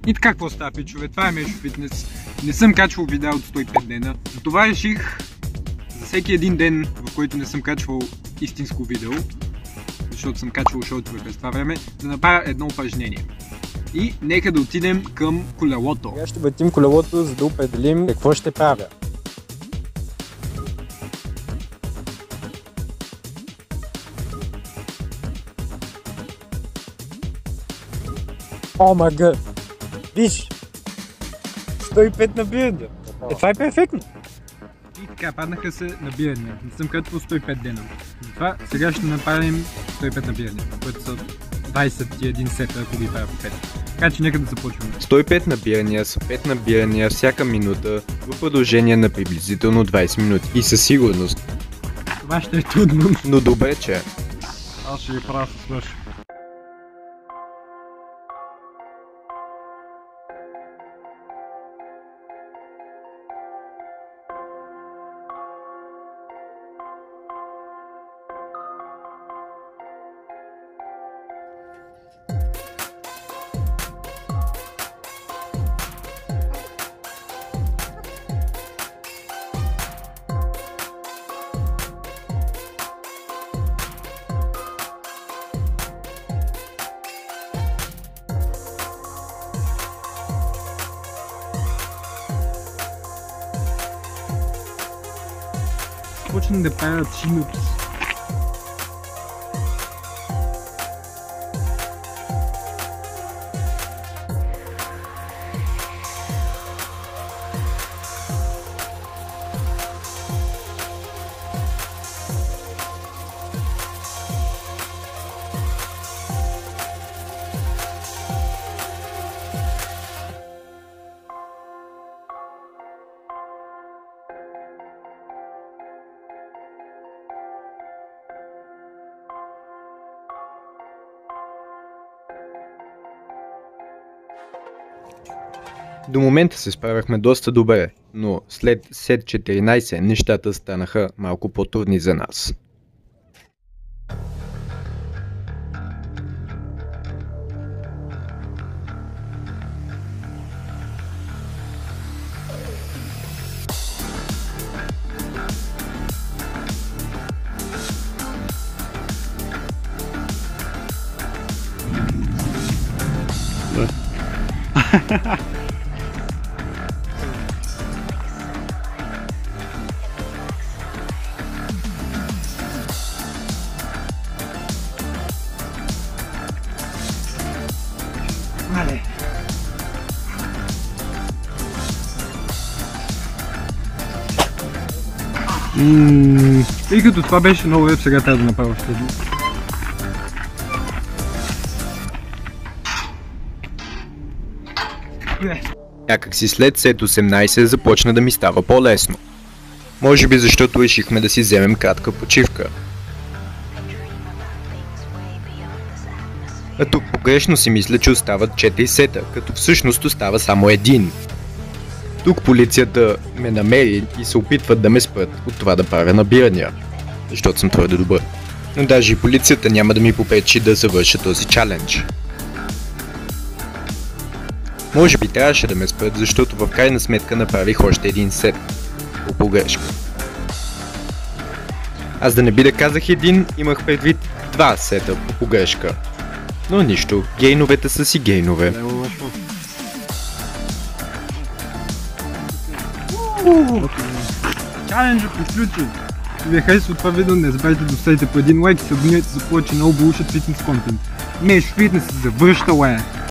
И така, какво става, пичове? Това е Мешо Фитнес. Не съм качвал видео от 105 дена. Затова реших за всеки един ден, в който не съм качвал истинско видео, защото съм качвал шортове през това време, да направя едно упражнение. И нека да отидем към колелото. Сега ще въртим колелото, за да определим какво ще правя. О, мага! Виж! 105 набирания. Това е перфектно. И така, паднаха се набирания. Не съм качвал 105 дена. Затова сега ще направим 105 набирания, което са 21 сета, ако ги правя по 5. Така че нека да започваме. 105 набирания са 5 набирания всяка минута в продължение на приблизително 20 минути. И със сигурност. Това ще е трудно. Но добре, че. Аз ще ги правя с свърши. Почнем да правят chin-ups. До момента се справяхме доста добре, но след сет 14 нещата станаха малко по-трудни за нас. Вале. И като това беше много леп, сега трябва да направя още един. Някак си след сет 18 започна да ми става по-лесно. Може би защото решихме да си вземем кратка почивка. А тук погрешно си мисля, че остават 4 сета, като всъщност остава само един. Тук полицията ме намери и се опитват да ме спрат от това да правя набирания, защото съм твърде добър. Но даже и полицията няма да ми попречи да завърша този чалендж. Може би трябваше да ме спрат, защото в крайна сметка направих още един сет по погрешка. Аз да не би да казах един, имах предвид 2 сета по погрешка. Но нищо, гейновете са си гейнове. Чаленджът приключи. Ако ви е харесало това видео, не забравяйте да оставите по един лайк и се абонирайте за повече много bullshit фитнес контент. Мешо Фитнес се завръща,